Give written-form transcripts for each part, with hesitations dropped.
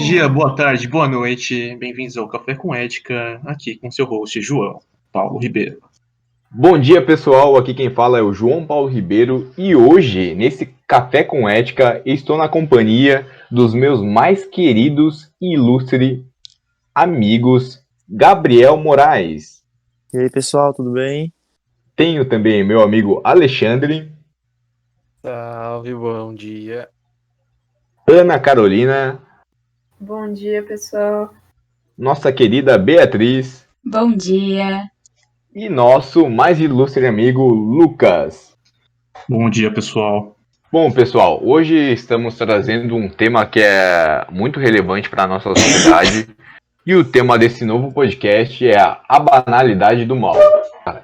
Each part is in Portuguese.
dia, boa tarde, boa noite. Bem-vindos ao Café com Ética, aqui com seu host, João Paulo Ribeiro. Bom dia, pessoal. Aqui quem fala é o João Paulo Ribeiro e hoje, nesse Café com Ética, estou na companhia dos meus mais queridos e ilustres amigos, Gabriel Moraes. E aí, pessoal, tudo bem? Tenho também meu amigo Alexandre. Salve, bom dia. Ana Carolina. Bom dia, pessoal. Nossa querida Beatriz. Bom dia. E nosso mais ilustre amigo Lucas. Bom dia, pessoal. Bom, pessoal, hoje estamos trazendo um tema que é muito relevante para a nossa sociedade. E o tema desse novo podcast é a banalidade do mal.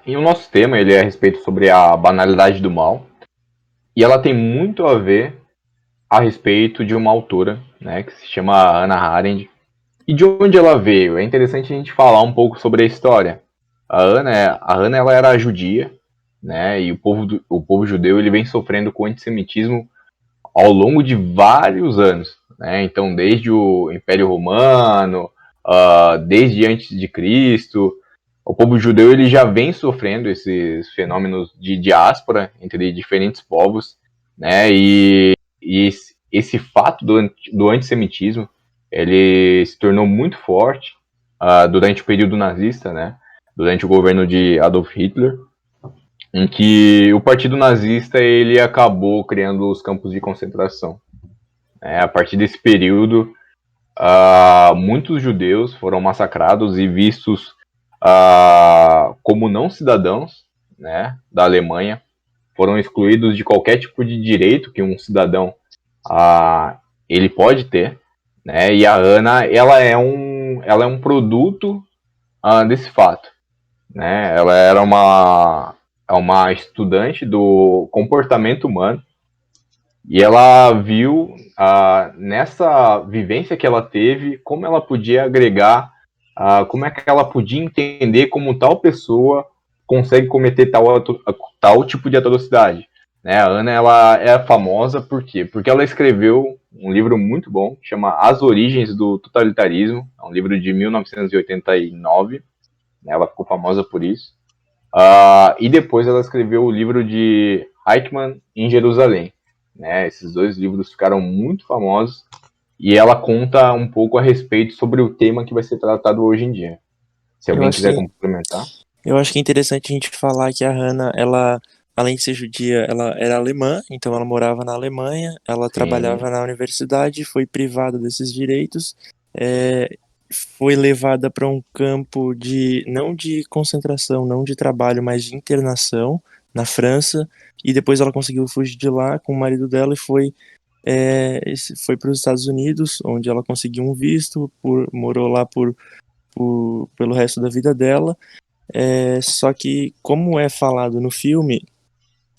E o nosso tema ele é a respeito sobre a banalidade do mal. E ela tem muito a ver a respeito de uma autora, né, que se chama Hannah Arendt. E de onde ela veio? É interessante a gente falar um pouco sobre a história. A Hannah ela era judia, né, e o povo judeu ele vem sofrendo com o antissemitismo ao longo de vários anos. Né? Então, desde o Império Romano, desde antes de Cristo, o povo judeu ele já vem sofrendo esses fenômenos de diáspora entre diferentes povos, né? E esse fato do antissemitismo ele se tornou muito forte durante o período nazista, né? Durante o governo de Adolf Hitler, em que o partido nazista ele acabou criando os campos de concentração. A partir desse período, muitos judeus foram massacrados e vistos como não cidadãos, né, da Alemanha, foram excluídos de qualquer tipo de direito que um cidadão ele pode ter, né, e a Hannah ela é um produto desse fato, né, ela era uma estudante do comportamento humano e ela viu nessa vivência que ela teve como ela podia agregar, como é que ela podia entender como tal pessoa consegue cometer tal tipo de atrocidade. Né? A Hannah ela é famosa por quê? Porque ela escreveu um livro muito bom, que chama As Origens do Totalitarismo, é um livro de 1989, né? Ela ficou famosa por isso. E depois ela escreveu o livro de Eichmann em Jerusalém. Né? Esses dois livros ficaram muito famosos e ela conta um pouco a respeito sobre o tema que vai ser tratado hoje em dia. Se alguém quiser complementar. Eu acho que é interessante a gente falar que a Hannah, ela, além de ser judia, ela era alemã, então ela morava na Alemanha, ela trabalhava na universidade, foi privada desses direitos, foi levada para um campo não de concentração, não de trabalho, mas de internação na França, e depois ela conseguiu fugir de lá com o marido dela e foi para os Estados Unidos, onde ela conseguiu um visto, morou lá pelo resto da vida dela. Só que, como é falado no filme,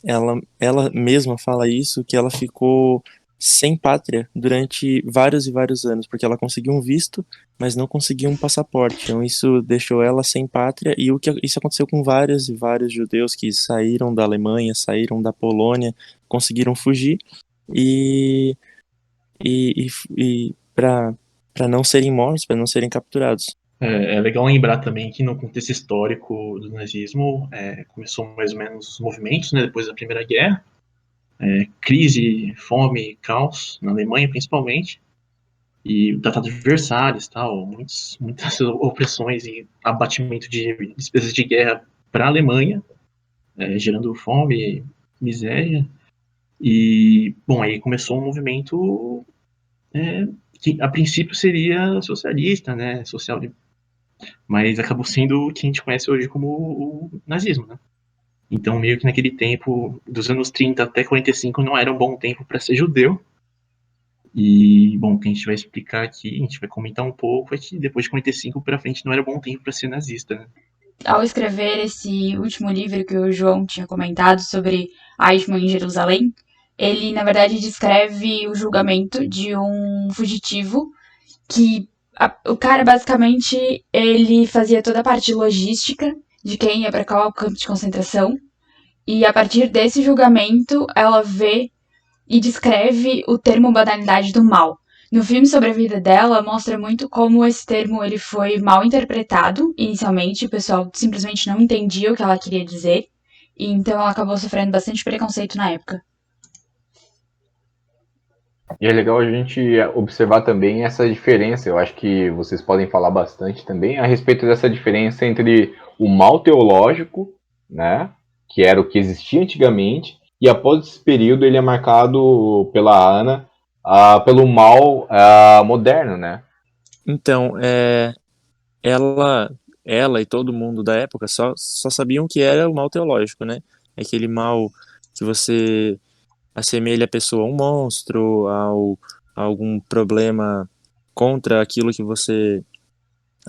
ela mesma fala isso, que ela ficou sem pátria durante vários e vários anos, porque ela conseguiu um visto, mas não conseguiu um passaporte. Então isso deixou ela sem pátria, e isso aconteceu com vários e vários judeus que saíram da Alemanha, saíram da Polônia, conseguiram fugir, e para não serem mortos, para não serem capturados. É legal lembrar também que no contexto histórico do nazismo começou mais ou menos os movimentos, né, depois da Primeira Guerra, crise, fome, caos na Alemanha principalmente, e o Tratado de Versalhes, tal, muitas opressões e abatimento de despesas de guerra para a Alemanha, gerando fome, miséria. E, bom, aí começou um movimento que a princípio seria socialista, né, mas acabou sendo o que a gente conhece hoje como o nazismo, né? Então, meio que naquele tempo, dos anos 30 até 45, não era um bom tempo para ser judeu. E, bom, o que a gente vai explicar aqui, a gente vai comentar um pouco, é que depois de 45 para frente não era bom tempo para ser nazista, né? Ao escrever esse último livro que o João tinha comentado sobre Eichmann em Jerusalém, ele, na verdade, descreve o julgamento de um fugitivo que o cara, basicamente, ele fazia toda a parte logística de quem ia para qual campo de concentração. E a partir desse julgamento, ela vê e descreve o termo banalidade do mal, No filme sobre a vida dela, mostra muito como esse termo ele foi mal interpretado inicialmente, o pessoal simplesmente não entendia o que ela queria dizer, e então ela acabou sofrendo bastante preconceito na época. E é legal a gente observar também essa diferença. Eu acho que vocês podem falar bastante também a respeito dessa diferença entre o mal teológico, né, que era o que existia antigamente, e após esse período ele é marcado pela Ana pelo mal moderno, né? Então, ela, ela e todo mundo da época só sabiam que era o mal teológico, né? Aquele mal que você assemelha a pessoa a um monstro, a algum problema contra aquilo que você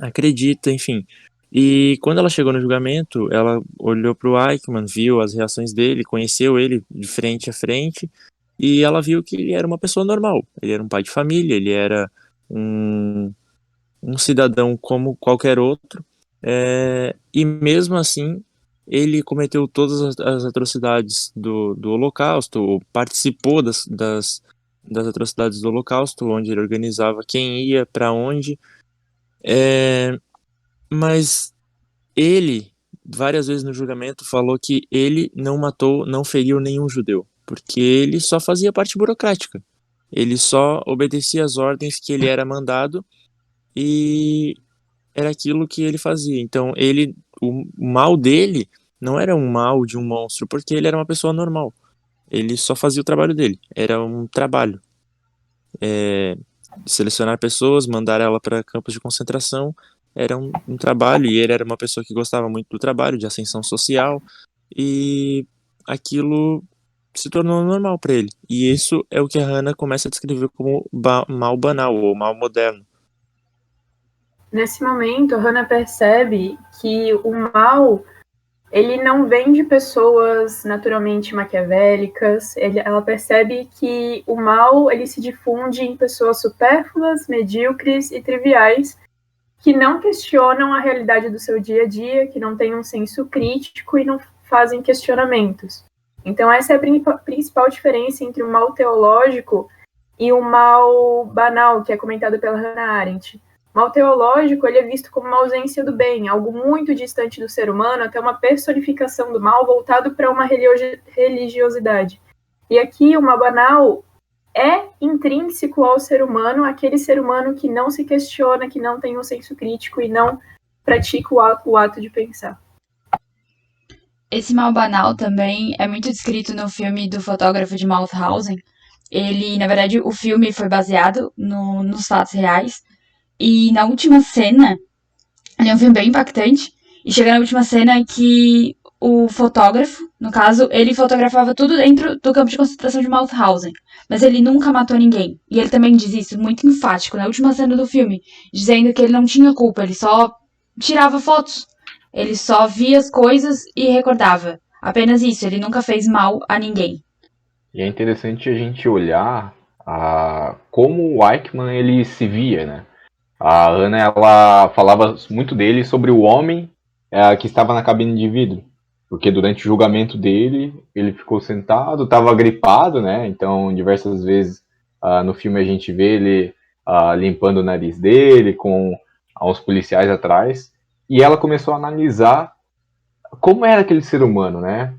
acredita, enfim. E quando ela chegou no julgamento, ela olhou para o Eichmann, viu as reações dele, conheceu ele de frente a frente, e ela viu que ele era uma pessoa normal. Ele era um pai de família, ele era um, um cidadão como qualquer outro, e mesmo assim ele cometeu todas as atrocidades do Holocausto, ou participou das atrocidades do Holocausto, onde ele organizava quem ia para onde, é, mas ele, várias vezes no julgamento, falou que ele não matou, não feriu nenhum judeu, porque ele só fazia parte burocrática. Ele só obedecia às ordens que ele era mandado e era aquilo que ele fazia. Então, o mal dele não era um mal de um monstro, porque ele era uma pessoa normal. Ele só fazia o trabalho dele. Era um trabalho. Selecionar pessoas, mandar ela para campos de concentração, era um trabalho. E ele era uma pessoa que gostava muito do trabalho, de ascensão social. E aquilo se tornou normal para ele. E isso é o que a Hannah começa a descrever como mal banal, ou mal moderno. Nesse momento, a Hannah percebe que o mal, ele não vem de pessoas naturalmente maquiavélicas. Ela percebe que o mal, ele se difunde em pessoas supérfluas, medíocres e triviais, que não questionam a realidade do seu dia a dia, que não têm um senso crítico e não fazem questionamentos. Então, essa é a principal diferença entre o mal teológico e o mal banal, que é comentado pela Hannah Arendt. O mal teológico, ele é visto como uma ausência do bem, algo muito distante do ser humano, até uma personificação do mal voltado para uma religiosidade. E aqui, o mal banal é intrínseco ao ser humano, aquele ser humano que não se questiona, que não tem um senso crítico e não pratica o ato de pensar. Esse mal banal também é muito descrito no filme do fotógrafo de Mauthausen. Ele, na verdade, o filme foi baseado nos fatos reais. E na última cena, ele é um filme bem impactante, e chega na última cena que o fotógrafo, no caso, ele fotografava tudo dentro do campo de concentração de Mauthausen, mas ele nunca matou ninguém. E ele também diz isso muito enfático na última cena do filme, dizendo que ele não tinha culpa, ele só tirava fotos, ele só via as coisas e recordava. Apenas isso, ele nunca fez mal a ninguém. E é interessante a gente olhar como o Eichmann ele se via, né? A Ana, ela falava muito dele sobre o homem que estava na cabine de vidro. Porque durante o julgamento dele, ele ficou sentado, estava gripado, né? Então, diversas vezes no filme a gente vê ele limpando o nariz dele, com os policiais atrás. E ela começou a analisar como era aquele ser humano, né?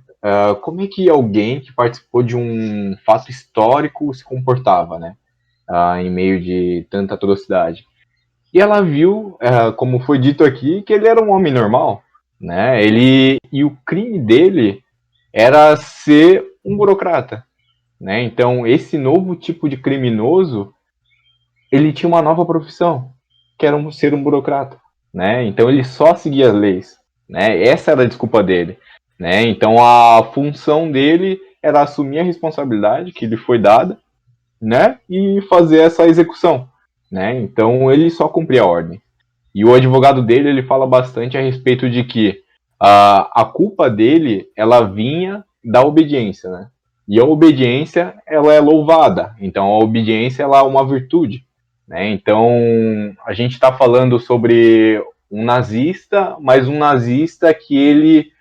Como é que alguém que participou de um fato histórico se comportava, né? Em meio de tanta atrocidade. E ela viu, como foi dito aqui, que ele era um homem normal, né? E o crime dele era ser um burocrata, né? Então, esse novo tipo de criminoso, ele tinha uma nova profissão, que era ser um burocrata, né? Então, ele só seguia as leis, né? Essa era a desculpa dele, né? Então, a função dele era assumir a responsabilidade que lhe foi dada, né? E fazer essa execução, né? Então ele só cumpria a ordem. E o advogado dele ele fala bastante a respeito de que a culpa dele ela vinha da obediência, né? E a obediência ela é louvada. Então a obediência ela é uma virtude, né? Então a gente está falando sobre um nazista, mas um nazista que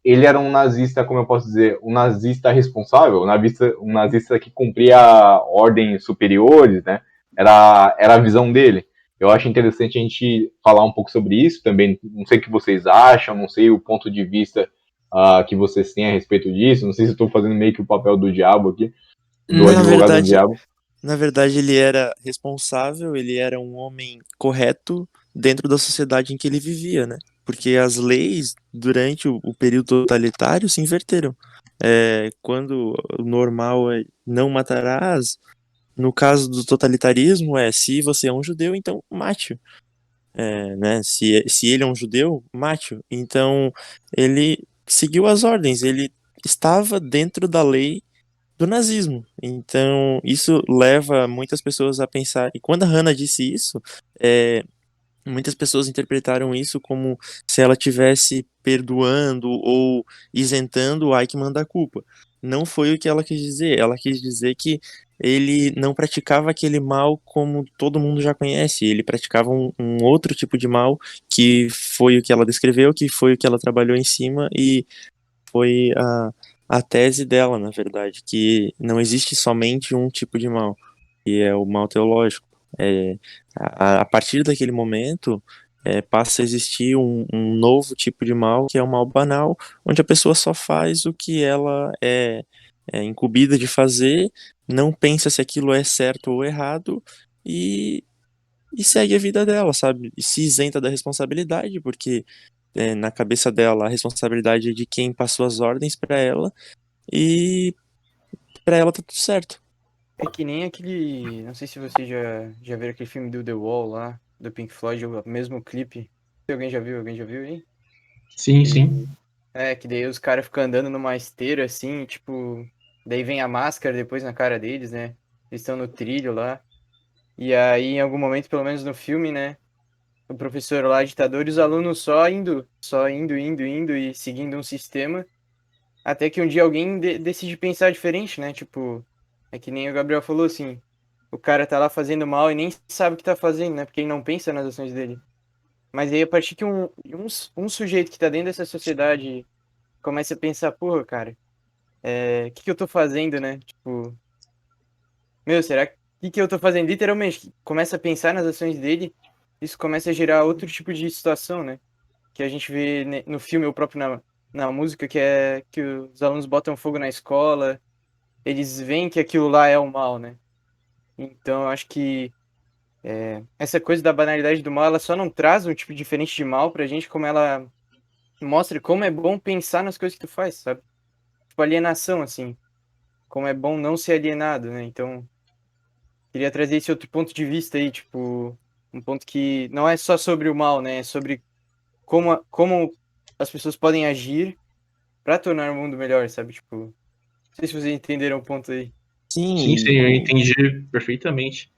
ele era um nazista, como eu posso dizer, um nazista responsável, um nazista que cumpria ordens superiores, né? Era a visão dele. Eu acho interessante a gente falar um pouco sobre isso também. Não sei o que vocês acham, não sei o ponto de vista que vocês têm a respeito disso. Não sei se estou fazendo meio que o papel do diabo aqui, do Na advogado do verdade, diabo. na verdade, ele era responsável, ele era um homem correto dentro da sociedade em que ele vivia, né? Porque as leis, durante o período totalitário, se inverteram. Quando o normal é não matarás, no caso do totalitarismo, se você é um judeu, então mate-o. Né? Se ele é um judeu, mate-o. Então, ele seguiu as ordens, ele estava dentro da lei do nazismo. Então, isso leva muitas pessoas a pensar. E quando a Hannah disse isso, muitas pessoas interpretaram isso como se ela tivesse perdoando ou isentando o Eichmann da culpa. Não foi o que ela quis dizer. Ela quis dizer que ele não praticava aquele mal como todo mundo já conhece. Ele praticava um outro tipo de mal, que foi o que ela descreveu, que foi o que ela trabalhou em cima e foi a tese dela, na verdade, que não existe somente um tipo de mal, que é o mal teológico. A partir daquele momento, passa a existir um novo tipo de mal, que é o mal banal, onde a pessoa só faz o que ela é incumbida de fazer, não pensa se aquilo é certo ou errado, e, e segue a vida dela, sabe? E se isenta da responsabilidade, porque na cabeça dela a responsabilidade é de quem passou as ordens pra ela, e pra ela tá tudo certo. É que nem aquele. Não sei se você já viu aquele filme do The Wall lá, do Pink Floyd, o mesmo clipe. Se alguém já viu? Alguém já viu aí? Sim, E, sim. que daí os caras ficam andando numa esteira assim, tipo. Daí vem a máscara depois na cara deles, né? Eles estão no trilho lá. E aí, em algum momento, pelo menos no filme, né? O professor lá, ditador, e os alunos só indo e seguindo um sistema. Até que um dia alguém decide pensar diferente, né? Tipo, é que nem o Gabriel falou assim: o cara tá lá fazendo mal e nem sabe o que tá fazendo, né? Porque ele não pensa nas ações dele. Mas aí, a partir que um sujeito que tá dentro dessa sociedade começa a pensar, porra, cara, o que que eu tô fazendo, né? Tipo, meu, será que o que que eu tô fazendo? Literalmente, começa a pensar nas ações dele, isso começa a gerar outro tipo de situação, né? Que a gente vê no filme, ou próprio na música, que é que os alunos botam fogo na escola, eles veem que aquilo lá é o mal, né? Então, eu acho que essa coisa da banalidade do mal, ela só não traz um tipo diferente de mal pra gente, como ela mostra como é bom pensar nas coisas que tu faz, sabe? Tipo, alienação, assim. Como é bom não ser alienado, né? Então, queria trazer esse outro ponto de vista aí, tipo, um ponto que não é só sobre o mal, né? É sobre como as pessoas podem agir pra tornar o mundo melhor, sabe? Tipo, não sei se vocês entenderam o ponto aí. Sim, Sim, sim, eu entendi perfeitamente.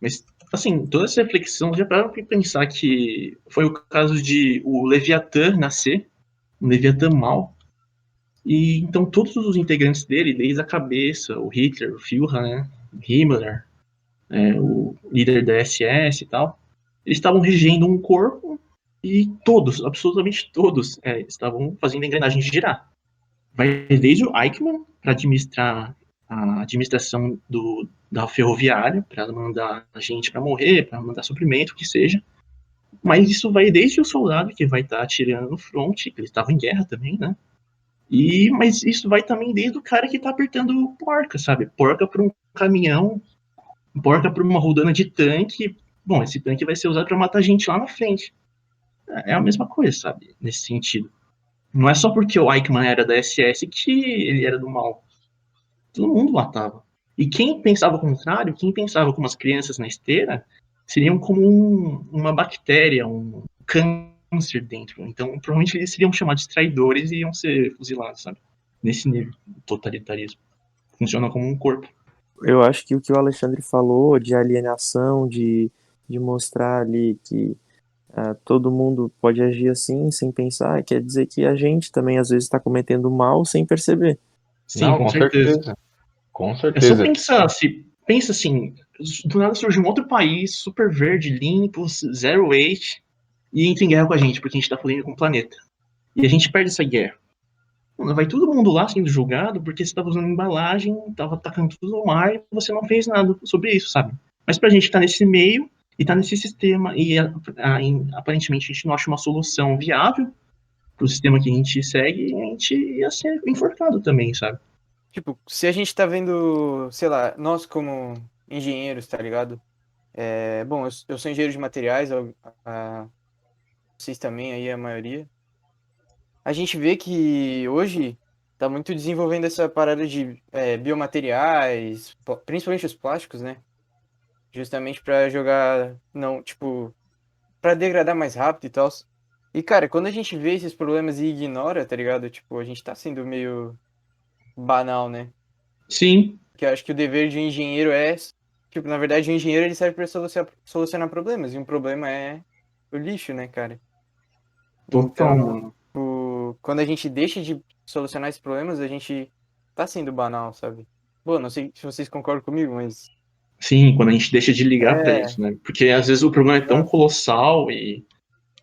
Mas, assim, toda essa reflexão já para pensar que foi o caso de o Leviatã nascer, um Leviatã mau, e então todos os integrantes dele, desde a cabeça, o Hitler, o Führer, né, o Himmler, o líder da SS e tal, eles estavam regendo um corpo e todos, absolutamente todos, estavam fazendo a engrenagem girar. Vai desde o Eichmann para administrar a administração da ferroviária, para mandar gente para morrer, para mandar suprimento, o que seja. Mas isso vai desde o soldado que vai estar atirando no front, que ele estava em guerra também, né? Mas isso vai também desde o cara que está apertando porca, sabe? Porca para um caminhão, porca para uma rodana de tanque. Bom, esse tanque vai ser usado para matar gente lá na frente. É a mesma coisa, sabe? Nesse sentido. Não é só porque o Eichmann era da SS que ele era do mal. Todo mundo matava. E quem pensava o contrário, quem pensava como as crianças na esteira, seriam como uma bactéria, um câncer dentro. Então, provavelmente eles seriam chamados de traidores e iam ser fuzilados, sabe? Nesse nível, totalitarismo. Funciona como um corpo. eu acho que o que o Alexandre falou de alienação, de mostrar ali que todo mundo pode agir assim, sem pensar, quer dizer que a gente também às vezes está cometendo mal sem perceber. Sim, Não, com com certeza. certeza. Com É só certeza. pensar, pensa assim, do nada surge um outro país, super verde, limpo, zero waste, e entra em guerra com a gente, porque a gente tá fudendo com o planeta. E a gente perde essa guerra. vai todo mundo lá sendo julgado porque você estava usando embalagem, estava tacando tudo no mar e você não fez nada sobre isso, sabe? Mas pra gente estar nesse meio e estar nesse sistema e aparentemente a gente não acha uma solução viável pro sistema que a gente segue, a gente ia ser enforcado também, sabe? Tipo, se a gente tá vendo, sei lá, nós como engenheiros, tá ligado? Bom, eu sou engenheiro de materiais, vocês também aí, a maioria. A gente vê que hoje tá muito desenvolvendo essa parada de biomateriais, principalmente os plásticos, né? Justamente pra jogar, não, tipo, pra degradar mais rápido e tal. E, cara, quando a gente vê esses problemas e ignora, tá ligado? Tipo, a gente tá sendo meio banal, né? Sim, Que eu acho que o dever de um engenheiro é, tipo, na verdade, o engenheiro ele serve pra solucionar problemas, e um problema é o lixo, né, cara? total, Então, mano. quando a gente deixa de solucionar esses problemas, a gente tá sendo banal, sabe? Bom, não sei se vocês concordam comigo, mas. Sim, quando a gente deixa de ligar pra É, isso, né? Porque às vezes o problema é tão exato. colossal e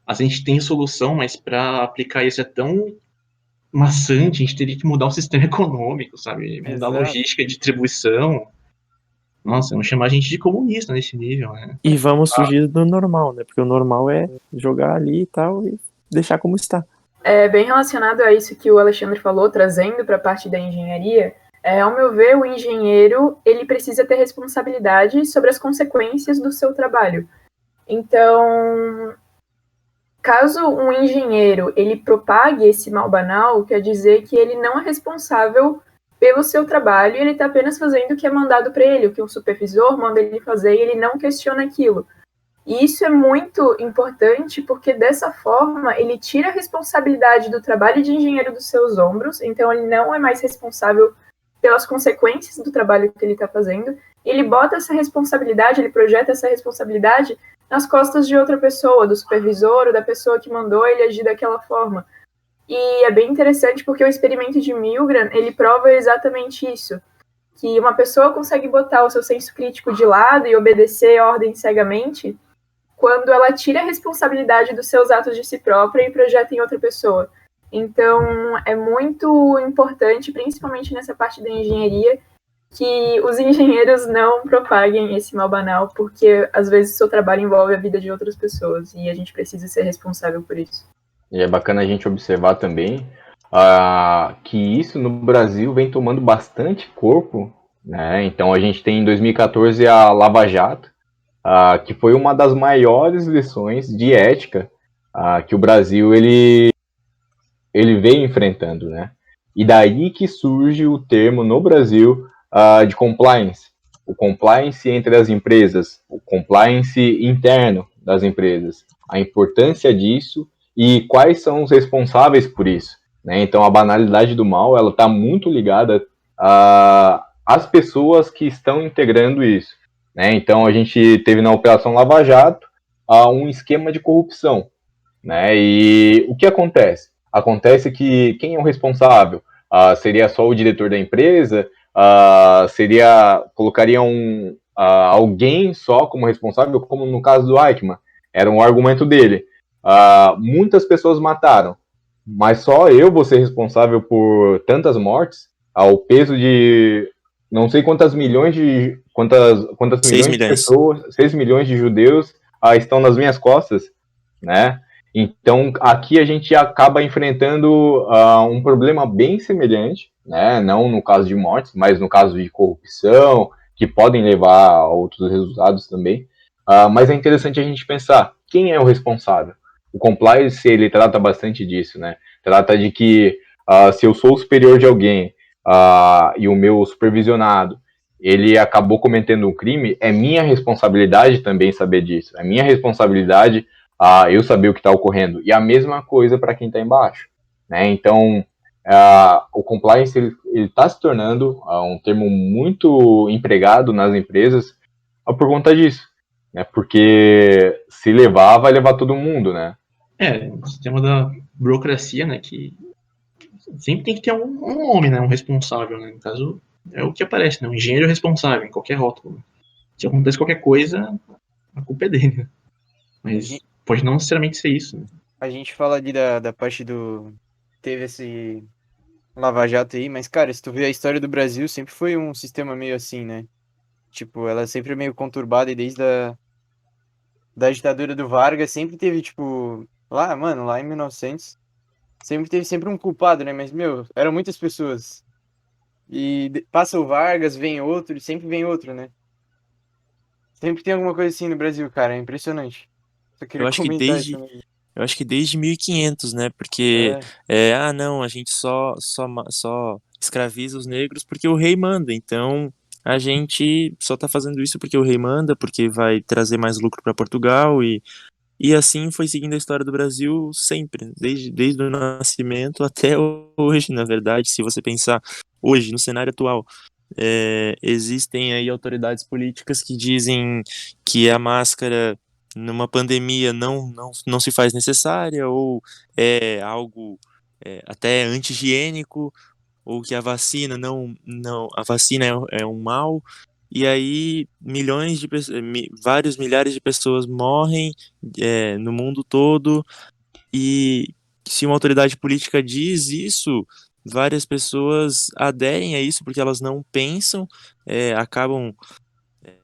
a gente tem solução, mas pra aplicar isso é tão maçante, a gente teria que mudar o sistema econômico, sabe? Mudar a Exato. logística de distribuição. Nossa, vão chamar a gente de comunista nesse nível, né? E vamos fugir do normal, né? Porque o normal é jogar ali e tal e deixar como está. Bem relacionado a isso que o Alexandre falou, trazendo para a parte da engenharia, ao meu ver, o engenheiro ele precisa ter responsabilidade sobre as consequências do seu trabalho. Então, caso um engenheiro ele propague esse mal banal, quer dizer que ele não é responsável pelo seu trabalho, ele está apenas fazendo o que é mandado para ele, o que um supervisor manda ele fazer, e ele não questiona aquilo. E isso é muito importante porque dessa forma ele tira a responsabilidade do trabalho de engenheiro dos seus ombros, então ele não é mais responsável pelas consequências do trabalho que ele está fazendo. Ele bota essa responsabilidade, ele projeta essa responsabilidade nas costas de outra pessoa, do supervisor ou da pessoa que mandou ele agir daquela forma. E é bem interessante porque o experimento de Milgram, ele prova exatamente isso, que uma pessoa consegue botar o seu senso crítico de lado e obedecer a ordem cegamente quando ela tira a responsabilidade dos seus atos de si própria e projeta em outra pessoa. Então, é muito importante, principalmente nessa parte da engenharia, que os engenheiros não propaguem esse mal banal, porque às vezes o seu trabalho envolve a vida de outras pessoas e a gente precisa ser responsável por isso. E é bacana a gente observar também que isso no Brasil vem tomando bastante corpo, né? Então a gente tem em 2014 a Lava Jato, que foi uma das maiores lições de ética que o Brasil ele vem enfrentando, né? E daí que surge o termo no Brasil de compliance. O compliance entre as empresas, o compliance interno das empresas, a importância disso e quais são os responsáveis por isso, né? Então a banalidade do mal ela está muito ligada às pessoas que estão integrando isso, né? Então a gente teve na Operação Lava Jato um esquema de corrupção, né? E o que acontece? Acontece que quem é o responsável? Seria só o diretor da empresa? Colocaria alguém só como responsável, como no caso do Eichmann? Era um argumento dele. Muitas pessoas mataram, mas só eu vou ser responsável por tantas mortes, ao peso de não sei quantas milhões quantas 6 milhões de milhões. pessoas, 6 milhões de judeus estão nas minhas costas, né? Então, aqui a gente acaba enfrentando um problema bem semelhante, né? Não no caso de mortes, mas no caso de corrupção, que podem levar a outros resultados também. Mas é interessante a gente pensar, quem é o responsável? O compliance, ele trata bastante disso, né? Trata de que se eu sou o superior de alguém e o meu supervisionado, ele acabou cometendo um crime, é minha responsabilidade também saber disso. É minha responsabilidade eu saber o que está ocorrendo. E a mesma coisa para quem está embaixo, né? Então, o compliance ele está se tornando um termo muito empregado nas empresas por conta disso, né? Porque se levar, vai levar todo mundo, né? O sistema da burocracia, né, que sempre tem que ter um nome, né, um responsável, né, no caso é o que aparece, né, um engenheiro responsável em qualquer rótulo. Né? Se acontece qualquer coisa, a culpa é dele, né? A Mas gente, pode não necessariamente ser isso, né? a gente fala ali da parte do. Teve Lava Jato aí, mas, cara, se tu vê a história do Brasil, sempre foi um sistema meio assim, né? Tipo, ela é sempre meio conturbada e desde da ditadura do Vargas sempre teve, tipo, lá, mano, lá em 1900, sempre teve sempre um culpado, né? Mas, meu, eram muitas pessoas. E passa o Vargas, vem outro, e sempre vem outro, né? Sempre tem alguma coisa assim no Brasil, cara, é impressionante. Só Eu queria acho que comentar isso desde, também. eu acho que desde 1500, né? Porque, É, não, a gente só escraviza os negros porque o rei manda. Então, a gente só tá fazendo isso porque o rei manda, porque vai trazer mais lucro para Portugal e assim foi seguindo a história do Brasil sempre, desde o nascimento até hoje, na verdade. Se você pensar hoje, no cenário atual, existem aí autoridades políticas que dizem que a máscara numa pandemia não se faz necessária ou é algo até anti-higiênico ou que a vacina não a vacina é um mal e aí milhões de pessoas, vários milhares de pessoas morrem no mundo todo e se uma autoridade política diz isso, várias pessoas aderem a isso porque elas não pensam, acabam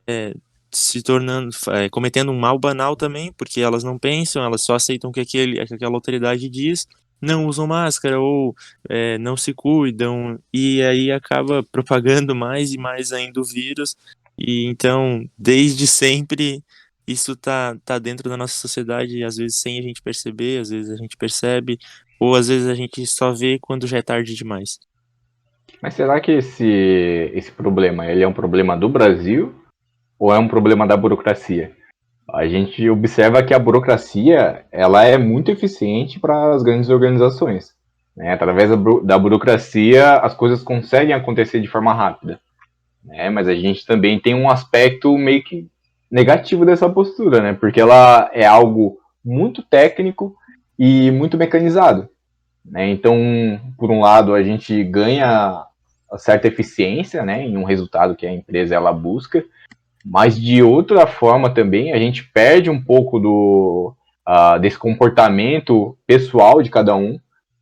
é, se tornando, cometendo um mal banal também, porque elas não pensam, elas só aceitam o que que aquela autoridade diz, não usam máscara ou não se cuidam, e aí acaba propagando mais e mais ainda o vírus. E então, desde sempre, isso tá dentro da nossa sociedade, às vezes sem a gente perceber, às vezes a gente percebe, ou às vezes a gente só vê quando já é tarde demais. Mas será que esse problema ele é um problema do Brasil ou é um problema da burocracia? A gente observa que a burocracia ela é muito eficiente para as grandes organizações. Né? Através da burocracia, as coisas conseguem acontecer de forma rápida. Né? Mas a gente também tem um aspecto meio que negativo dessa postura, né? Porque ela é algo muito técnico e muito mecanizado. Né? Então, por um lado, a gente ganha certa eficiência, né, em um resultado que a empresa ela busca, mas de outra forma também a gente perde um pouco desse comportamento pessoal de cada um,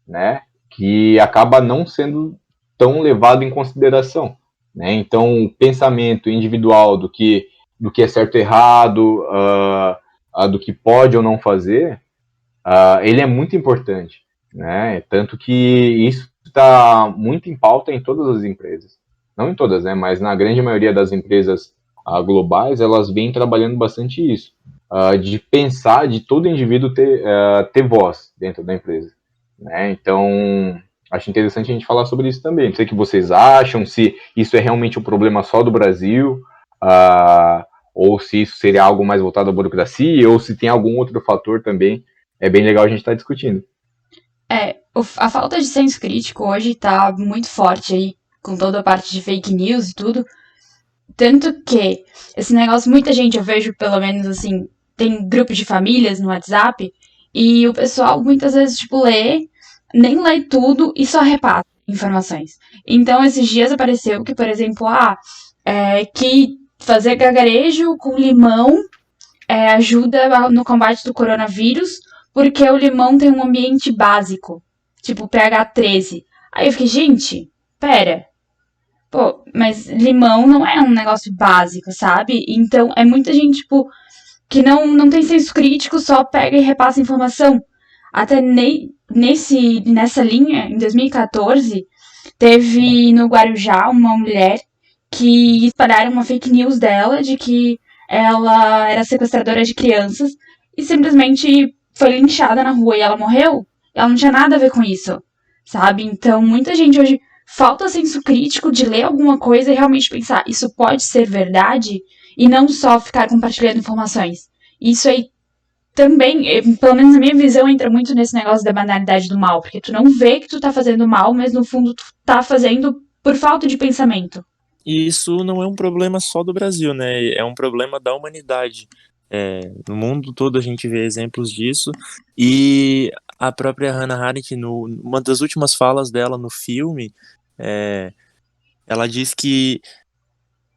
né, que acaba não sendo tão levado em consideração. Né? Então, o pensamento individual do que é certo e errado, do que pode ou não fazer, ele é muito importante, né? Tanto que isso está muito em pauta em todas as empresas. Não em todas, né? Mas na grande maioria das empresas globais, elas vêm trabalhando bastante isso. De pensar de todo indivíduo ter voz dentro da empresa. Né? Então, acho interessante a gente falar sobre isso também. Não sei o que vocês acham, se isso é realmente um problema só do Brasil, ou se isso seria algo mais voltado à burocracia, ou se tem algum outro fator também. É bem legal a gente estar discutindo. A falta de senso crítico hoje tá muito forte aí, com toda a parte de fake news e tudo. Tanto que esse negócio, muita gente, eu vejo pelo menos assim, tem grupos de famílias no WhatsApp, e o pessoal muitas vezes, tipo, nem lê tudo e só repassa informações. Então, esses dias apareceu que, por exemplo, que fazer gargarejo com limão ajuda no combate do coronavírus, porque o limão tem um ambiente básico, tipo pH 13. Aí eu fiquei, gente, pera. Pô, mas limão não é um negócio básico, sabe? Então é muita gente, tipo, que não tem senso crítico, só pega e repassa informação. Até nessa linha, em 2014, teve no Guarujá uma mulher que espalharam uma fake news dela de que ela era sequestradora de crianças e simplesmente foi linchada na rua e ela morreu. Ela não tinha nada a ver com isso, sabe? Então, muita gente hoje falta senso crítico de ler alguma coisa e realmente pensar, isso pode ser verdade? E não só ficar compartilhando informações. Isso aí também, pelo menos na minha visão, entra muito nesse negócio da banalidade do mal, porque tu não vê que tu tá fazendo mal, mas no fundo tu tá fazendo por falta de pensamento. E isso não é um problema só do Brasil, né? É um problema da humanidade. No mundo todo a gente vê exemplos disso. E a própria Hannah Arendt, numa das últimas falas dela no filme, ela diz que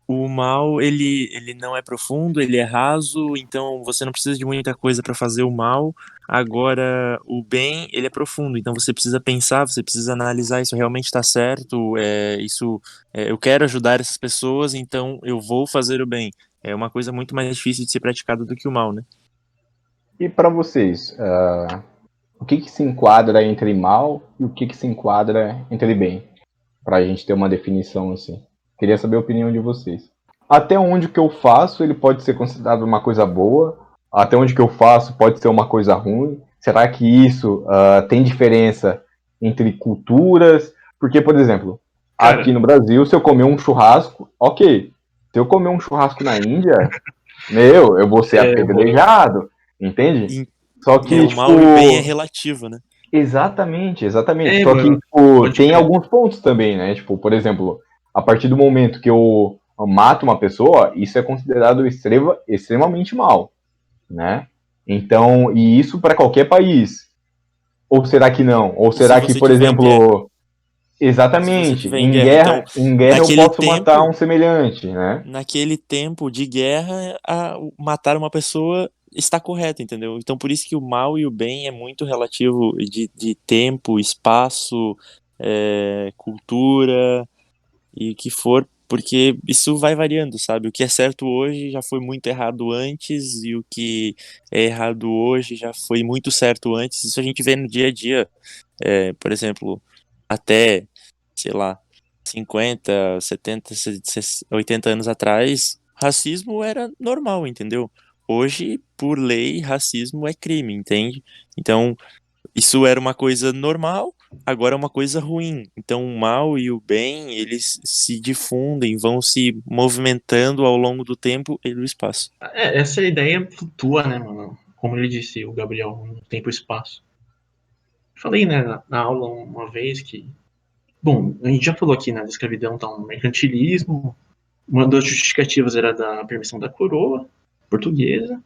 O mal, ele não é profundo, ele é raso, então você não precisa de muita coisa para fazer o mal. Agora, o bem, ele é profundo, então você precisa pensar, você precisa analisar isso realmente está certo, eu quero ajudar essas pessoas, então eu vou fazer o bem. É uma coisa muito mais difícil de ser praticada do que o mal, né? E para vocês, o que se enquadra entre mal e o que se enquadra entre bem? Para a gente ter uma definição assim. Queria saber a opinião de vocês. Até onde o que eu faço ele pode ser considerado uma coisa boa? Até onde o que eu faço pode ser uma coisa ruim? Será que isso tem diferença entre culturas? Porque, por exemplo, aqui Cara, no Brasil, se eu comer um churrasco, ok. Se eu comer um churrasco na Índia, eu vou ser mano, apedrejado, entende? E, Só o que, mal e o bem é tipo, relativo, né? exatamente. Só que, mano, tipo, pode tem crer. alguns pontos também, né? Tipo, por exemplo, a partir do momento que eu mato uma pessoa, isso é considerado extremamente mal, né? Então, e isso para qualquer país. Ou será que não? Ou Se será que, você por tiver em guerra. exemplo, Se você exatamente, tiver em guerra. Então, em guerra eu naquele posso matar um tempo, semelhante, né? naquele tempo de guerra, matar uma pessoa está correto, entendeu? Então, por isso que o mal e o bem é muito relativo de tempo, espaço, cultura e o que for, porque isso vai variando, sabe? O que é certo hoje já foi muito errado antes, e o que é errado hoje já foi muito certo antes. Isso a gente vê no dia a dia. Por exemplo, até, sei lá, 50, 70, 80 anos atrás, racismo era normal, entendeu? Hoje, por lei, racismo é crime, entende? Então, isso era uma coisa normal, agora é uma coisa ruim. Então, o mal e o bem, eles se difundem, vão se movimentando ao longo do tempo e do espaço. Essa ideia flutua, né, mano? Como ele disse, o Gabriel, no tempo e espaço. Falei, né, na aula uma vez que. Bom, a gente já falou aqui, né, da escravidão, tá, um mercantilismo. Uma das justificativas era da permissão da coroa portuguesa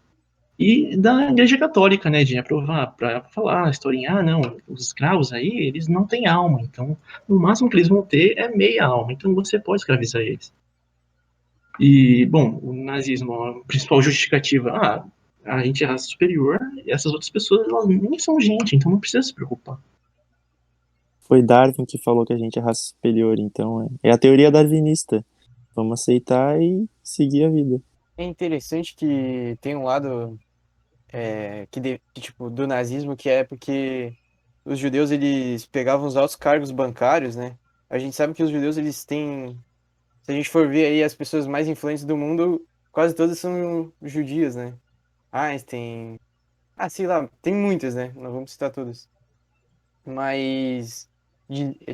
e da Igreja Católica, né, de aprovar, para falar a historinha, não, os escravos aí, eles não têm alma, então o máximo que eles vão ter é meia alma, então você pode escravizar eles. E, bom, o nazismo, a principal justificativa, a gente é raça superior e essas outras pessoas, elas nem são gente, então não precisa se preocupar. Foi Darwin que falou que a gente é raça superior, então é a teoria darwinista. Vamos aceitar e seguir a vida. É interessante que tem um lado tipo, do nazismo que é porque os judeus eles pegavam os altos cargos bancários, né? A gente sabe que os judeus eles têm, se a gente for ver aí as pessoas mais influentes do mundo, quase todas são judias, né? Einstein, sei lá, tem muitas, né? Não vamos citar todas. Mas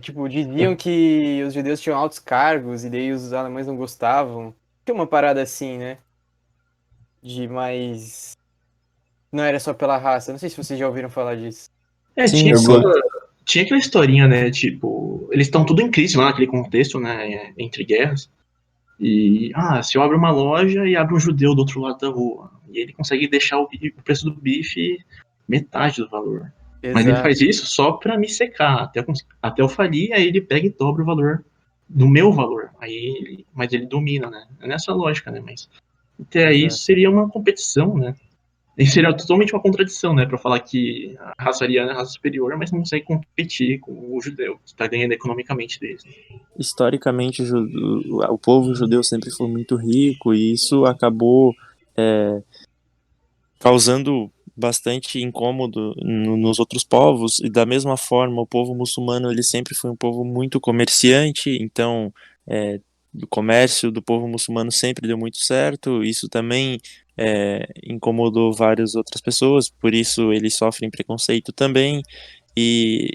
tipo, diziam que os judeus tinham altos cargos e daí os alemães não gostavam. Tem uma parada assim, né? De mais não era só pela raça. Não sei se vocês já ouviram falar disso. Sim, Eu sim. gosto. Tinha aquela historinha, né, tipo, eles estão tudo em crise lá naquele contexto, né, entre guerras. E, se eu abro uma loja e abro um judeu do outro lado da rua, e ele consegue deixar o preço do bife metade do valor. Mas ele faz Exato. isso só pra me secar, até eu falir, aí ele pega e dobra o valor do meu valor. Mas ele domina, né? É nessa lógica, né? Mas até aí Exato. isso seria uma competição, né? E seria totalmente uma contradição, né? Pra falar que a raça ariana é a raça superior, mas não consegue competir com o judeu, que tá ganhando economicamente deles. Historicamente, o povo judeu sempre foi muito rico e isso acabou é, causando bastante incômodo nos outros povos. E da mesma forma, o povo muçulmano ele sempre foi um povo muito comerciante, então o comércio do povo muçulmano sempre deu muito certo. Isso também incomodou várias outras pessoas, por isso eles sofrem preconceito também. E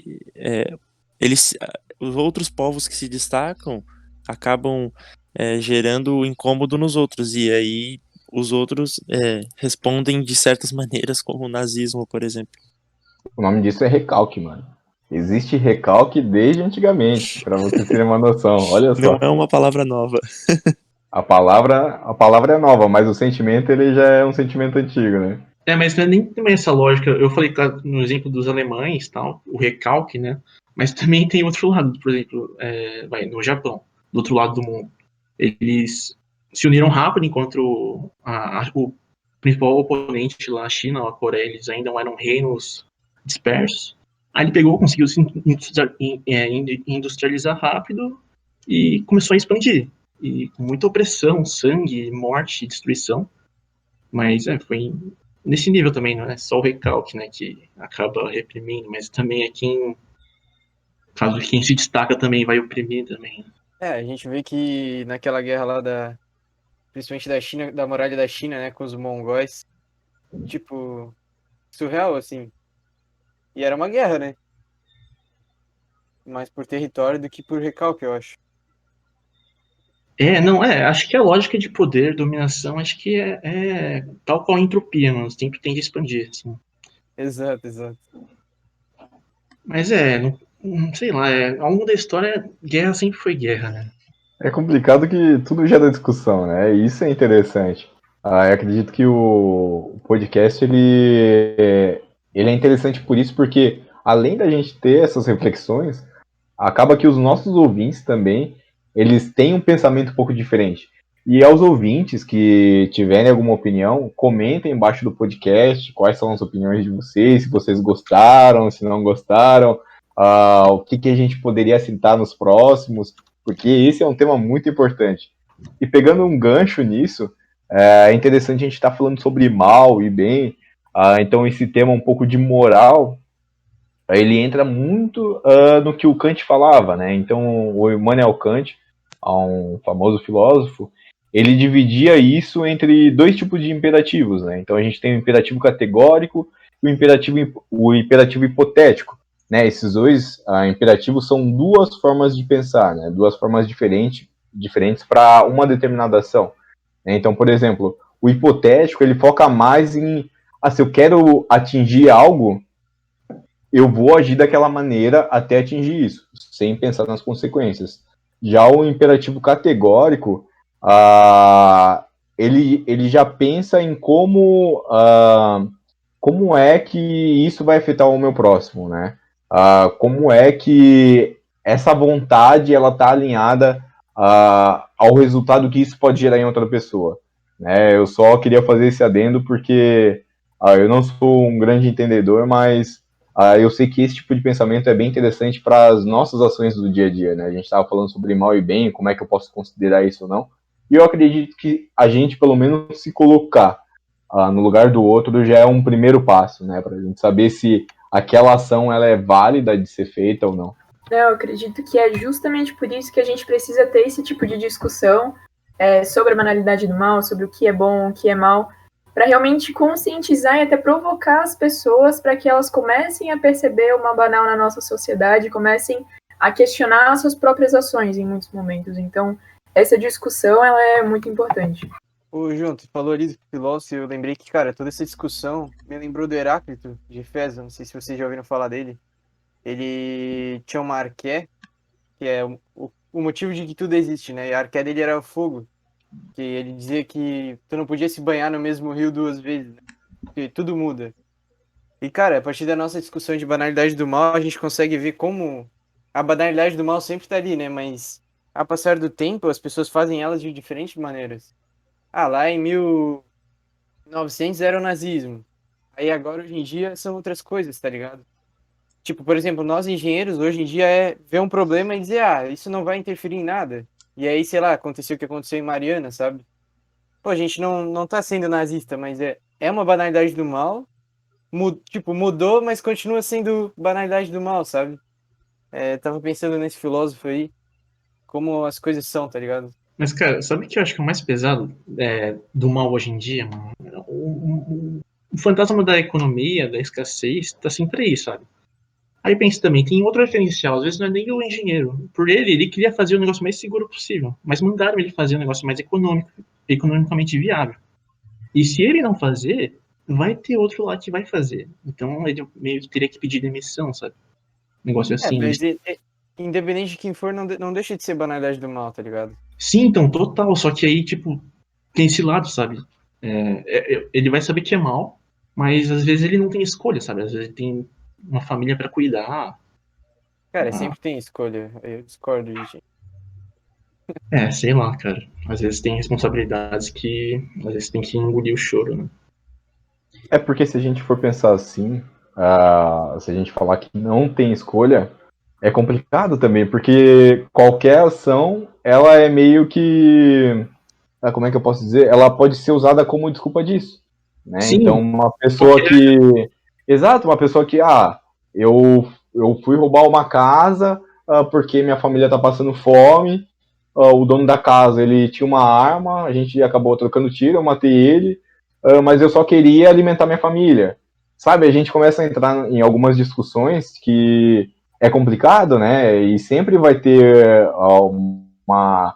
eles, os outros povos que se destacam acabam gerando incômodo nos outros, e aí os outros respondem de certas maneiras, como o nazismo, por exemplo. O nome disso é recalque, mano. Existe recalque desde antigamente, para vocês terem uma noção. Olha Não só. é uma palavra nova. A palavra é nova, mas o sentimento ele já é um sentimento antigo, né? Mas não é nem também essa lógica. Eu falei claro, no exemplo dos alemães, tal, o recalque, né? Mas também tem outro lado, por exemplo, no Japão, do outro lado do mundo. Eles se uniram rápido, enquanto o principal oponente lá, a China, a Coreia, eles ainda eram reinos dispersos. Aí ele pegou, conseguiu se industrializar rápido e começou a expandir. E com muita opressão, sangue, morte, destruição. Mas foi nesse nível também, não é só o recalque, né, que acaba reprimindo, mas também é caso quem se destaca também vai oprimir também. A gente vê que naquela guerra lá principalmente da China, da muralha da China, né, com os mongóis, tipo, surreal, assim. E era uma guerra, né? Mais por território do que por recalque, eu acho. Não, acho que a lógica de poder, dominação, acho que é tal qual a entropia, mano, sempre tende a expandir, assim. Exato, exato. Mas não sei lá, ao longo da história, guerra sempre foi guerra, né? É complicado que tudo gera discussão, né? E isso é interessante. Eu acredito que o podcast ele é interessante por isso, porque além da gente ter essas reflexões, acaba que os nossos ouvintes também, eles têm um pensamento um pouco diferente. E aos ouvintes que tiverem alguma opinião, comentem embaixo do podcast quais são as opiniões de vocês, se vocês gostaram, se não gostaram, o que a gente poderia citar nos próximos, porque esse é um tema muito importante. E pegando um gancho nisso, é interessante a gente estar falando sobre mal e bem, então esse tema um pouco de moral, ele entra muito no que o Kant falava, né? Então, o Immanuel Kant, um famoso filósofo, ele dividia isso entre dois tipos de imperativos, né? Então, a gente tem o imperativo categórico e o imperativo hipotético, né? Esses dois imperativos são duas formas de pensar, né? Duas formas diferentes para uma determinada ação. Então, por exemplo, o hipotético, ele foca mais em, se eu quero atingir algo, eu vou agir daquela maneira até atingir isso, sem pensar nas consequências. Já o imperativo categórico, ele já pensa em como é que isso vai afetar o meu próximo, né? Como é que essa vontade ela está alinhada ao resultado que isso pode gerar em outra pessoa. Né? Eu só queria fazer esse adendo porque eu não sou um grande entendedor, mas eu sei que esse tipo de pensamento é bem interessante para as nossas ações do dia a dia, né? A gente estava falando sobre mal e bem, como é que eu posso considerar isso ou não. E eu acredito que a gente, pelo menos, se colocar no lugar do outro já é um primeiro passo, né? Para a gente saber se aquela ação ela é válida de ser feita ou não. Eu acredito que é justamente por isso que a gente precisa ter esse tipo de discussão sobre a banalidade do mal, sobre o que é bom, o que é mal, para realmente conscientizar e até provocar as pessoas para que elas comecem a perceber o mal banal na nossa sociedade, comecem a questionar as suas próprias ações em muitos momentos. Então, essa discussão ela é muito importante. Ô, João, tu falou ali do filósofo, eu lembrei que, cara, toda essa discussão me lembrou do Heráclito, de Efésio, não sei se vocês já ouviram falar dele. Ele tinha uma arqué, que é o motivo de que tudo existe, né? E a arqué dele era o fogo, que ele dizia que tu não podia se banhar no mesmo rio duas vezes, né? Porque tudo muda. E, cara, a partir da nossa discussão de banalidade do mal, a gente consegue ver como a banalidade do mal sempre tá ali, né? Mas, ao passar do tempo, as pessoas fazem elas de diferentes maneiras. Lá em 1900 era o nazismo. Aí agora, hoje em dia, são outras coisas, tá ligado? Tipo, por exemplo, nós engenheiros, hoje em dia, ver um problema e dizer, isso não vai interferir em nada. E aí, sei lá, aconteceu o que aconteceu em Mariana, sabe? Pô, a gente não tá sendo nazista, mas é uma banalidade do mal. Mudou, mas continua sendo banalidade do mal, sabe? Tava pensando nesse filósofo aí, como as coisas são, tá ligado? Mas, cara, sabe o que eu acho que é o mais pesado do mal hoje em dia, mano? O fantasma da economia, da escassez, tá sempre aí, sabe? Aí pensa também, tem outro referencial, às vezes não é nem o engenheiro. Por ele queria fazer o negócio mais seguro possível, mas mandaram ele fazer um negócio mais economicamente viável. E se ele não fazer, vai ter outro lá que vai fazer. Então ele meio que teria que pedir demissão, sabe? Negócio assim. Mas independente de quem for, não deixa de ser banalidade do mal, tá ligado? Sim, então, total. Só que aí, tipo, tem esse lado, sabe? Ele vai saber que é mal, mas às vezes ele não tem escolha, sabe? Às vezes ele tem uma família pra cuidar. Cara, sempre tem escolha. Eu discordo, gente. Sei lá, cara. Às vezes tem responsabilidades que às vezes tem que engolir o choro, né? É porque se a gente for pensar assim, se a gente falar que não tem escolha, é complicado também, porque qualquer ação, ela é meio que, como é que eu posso dizer? Ela pode ser usada como desculpa disso, né? Então, Sim, uma pessoa qualquer. que, exato, uma pessoa que, eu fui roubar uma casa, porque minha família tá passando fome, o dono da casa, ele tinha uma arma, a gente acabou trocando tiro, eu matei ele, mas eu só queria alimentar minha família. Sabe, a gente começa a entrar em algumas discussões que é complicado, né? E sempre vai ter uma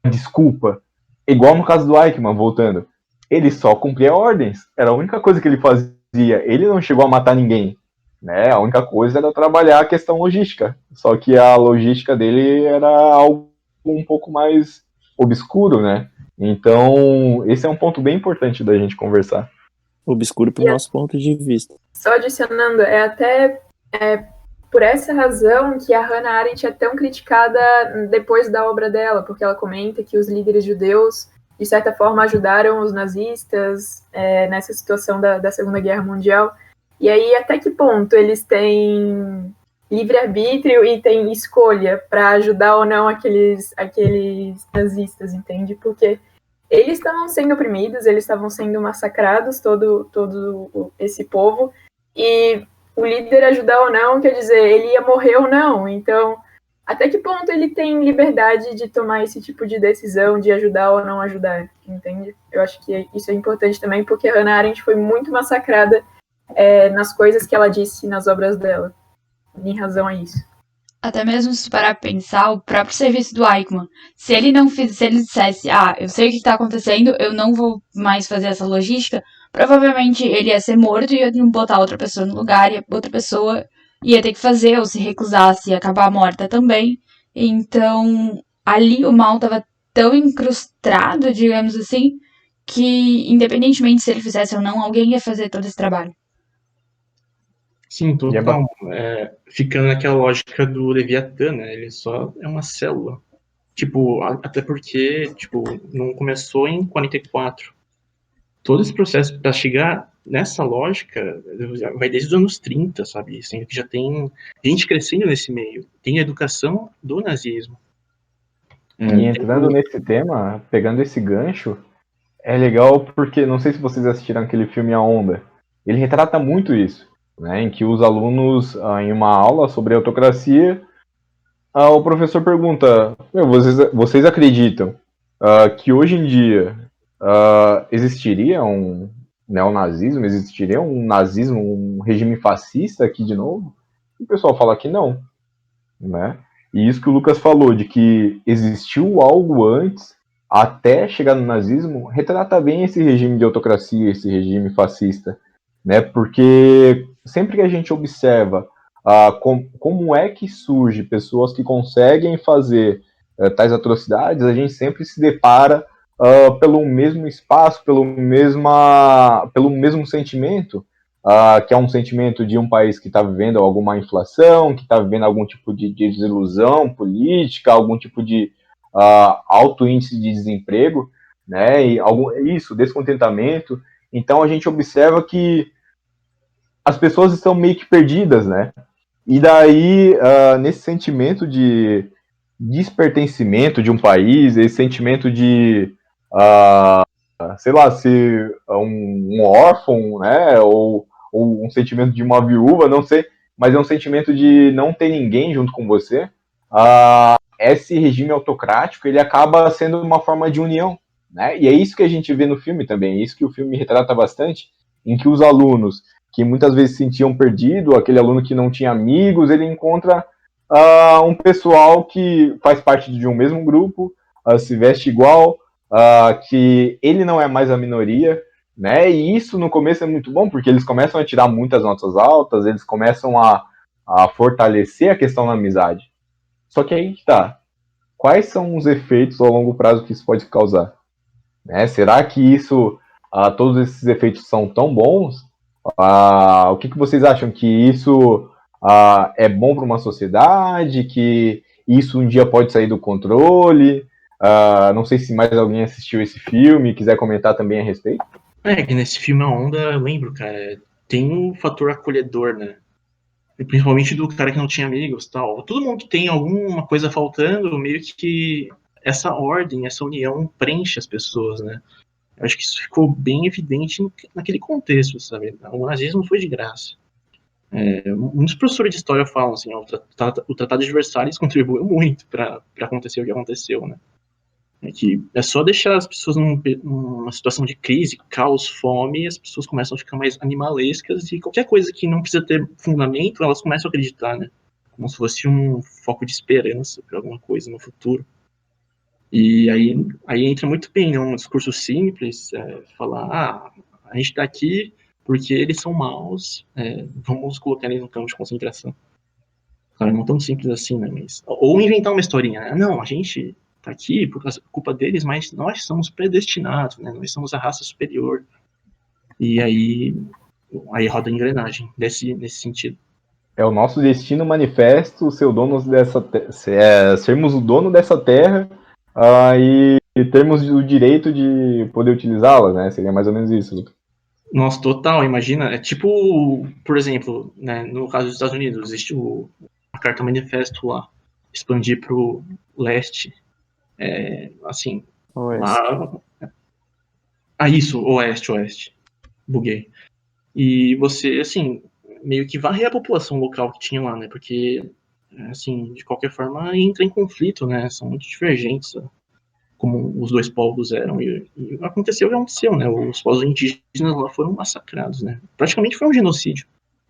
desculpa. Igual no caso do Eichmann, voltando. Ele só cumpria ordens. Era a única coisa que ele fazia. Ele não chegou a matar ninguém. Né? A única coisa era trabalhar a questão logística. Só que a logística dele era algo um pouco mais obscuro, né? Então, esse é um ponto bem importante da gente conversar. Obscuro pro nosso ponto de vista. Só adicionando, por essa razão que a Hannah Arendt é tão criticada depois da obra dela, porque ela comenta que os líderes judeus, de certa forma, ajudaram os nazistas nessa situação da Segunda Guerra Mundial. E aí, até que ponto eles têm livre-arbítrio e têm escolha para ajudar ou não aqueles nazistas, entende? Porque eles estavam sendo oprimidos, eles estavam sendo massacrados, todo esse povo, e o líder ajudar ou não, quer dizer, ele ia morrer ou não. Então, até que ponto ele tem liberdade de tomar esse tipo de decisão, de ajudar ou não ajudar, entende? Eu acho que isso é importante também, porque a Hannah Arendt foi muito massacrada nas coisas que ela disse nas obras dela, em razão a isso. Até mesmo se parar pra pensar, o próprio serviço do Eichmann. Se ele dissesse, eu sei o que tá acontecendo, eu não vou mais fazer essa logística, provavelmente ele ia ser morto e ia botar outra pessoa no lugar, e outra pessoa ia ter que fazer, ou se recusasse, ia acabar morta também. Então, ali o mal tava tão incrustado, digamos assim, que independentemente se ele fizesse ou não, alguém ia fazer todo esse trabalho. Sim, E total. Ficando naquela lógica do Leviatã, né? Ele só é uma célula. Tipo, até porque, tipo, não começou em 44. Todo esse processo para chegar nessa lógica vai desde os anos 30, sabe? Sendo que já tem gente crescendo nesse meio. Tem a educação do nazismo. E entrando nesse tema, pegando esse gancho, é legal porque, não sei se vocês assistiram aquele filme A Onda, ele retrata muito isso, né, em que os alunos, em uma aula sobre autocracia, o professor pergunta, vocês acreditam que hoje em dia existiria um neonazismo, existiria um nazismo, um regime fascista aqui de novo? E o pessoal fala que não, né? E isso que o Lucas falou, de que existiu algo antes, até chegar no nazismo, retrata bem esse regime de autocracia, esse regime fascista, né? Porque sempre que a gente observa como é que surge pessoas que conseguem fazer tais atrocidades, a gente sempre se depara pelo mesmo espaço, pelo mesmo sentimento, que é um sentimento de um país que está vivendo alguma inflação, que está vivendo algum tipo de desilusão política, algum tipo de alto índice de desemprego, né? E descontentamento. Então a gente observa que as pessoas estão meio que perdidas, né? E daí, nesse sentimento de despertencimento de um país, esse sentimento de, sei lá, ser um órfão, né? Ou um sentimento de uma viúva, não sei, mas é um sentimento de não ter ninguém junto com você. Esse regime autocrático, ele acaba sendo uma forma de união, né? E é isso que a gente vê no filme também, é isso que o filme retrata bastante, em que os alunos que muitas vezes se sentiam perdidos, aquele aluno que não tinha amigos, ele encontra um pessoal que faz parte de um mesmo grupo, se veste igual, que ele não é mais a minoria, né? E isso no começo é muito bom, porque eles começam a tirar muitas notas altas, eles começam a fortalecer a questão da amizade. Só que aí tá. Quais são os efeitos ao longo prazo que isso pode causar? Né? Será que todos esses efeitos são tão bons? O que vocês acham? Que isso é bom para uma sociedade? Que isso um dia pode sair do controle. Não sei se mais alguém assistiu esse filme e quiser comentar também a respeito. Que nesse filme A Onda, eu lembro, cara, tem um fator acolhedor, né? E principalmente do cara que não tinha amigos e tal. Todo mundo que tem alguma coisa faltando, meio que essa ordem, essa união preenche as pessoas, né? Eu acho que isso ficou bem evidente naquele contexto, sabe? O nazismo não foi de graça. Muitos professores de história falam assim, o Tratado de Versalhes contribuiu muito para acontecer o que aconteceu, né? Que é só deixar as pessoas numa situação de crise, caos, fome, e as pessoas começam a ficar mais animalescas e qualquer coisa que não precisa ter fundamento, elas começam a acreditar, né? Como se fosse um foco de esperança para alguma coisa no futuro. E aí entra muito bem, né? Um discurso simples, falar, a gente está aqui porque eles são maus, vamos colocar eles no campo de concentração. Claro, não tão simples assim, né? Ou inventar uma historinha, né? Não, a gente tá aqui por culpa deles, mas nós somos predestinados, né? Nós somos a raça superior. E aí roda a engrenagem nesse sentido. É o nosso destino manifesto, sermos o dono dessa terra e termos o direito de poder utilizá-la, né? Seria mais ou menos isso, Lucas. Nossa, total, imagina. É tipo, por exemplo, né, no caso dos Estados Unidos, existe a Carta Manifesto lá, expandir para o leste, assim, Oeste. lá... isso, oeste, buguei. E você, assim, meio que varrer a população local que tinha lá, né, porque, assim, de qualquer forma, entra em conflito, né, são muito divergentes, como os dois povos eram, e aconteceu o que aconteceu, né, os povos indígenas lá foram massacrados, né, praticamente foi um genocídio.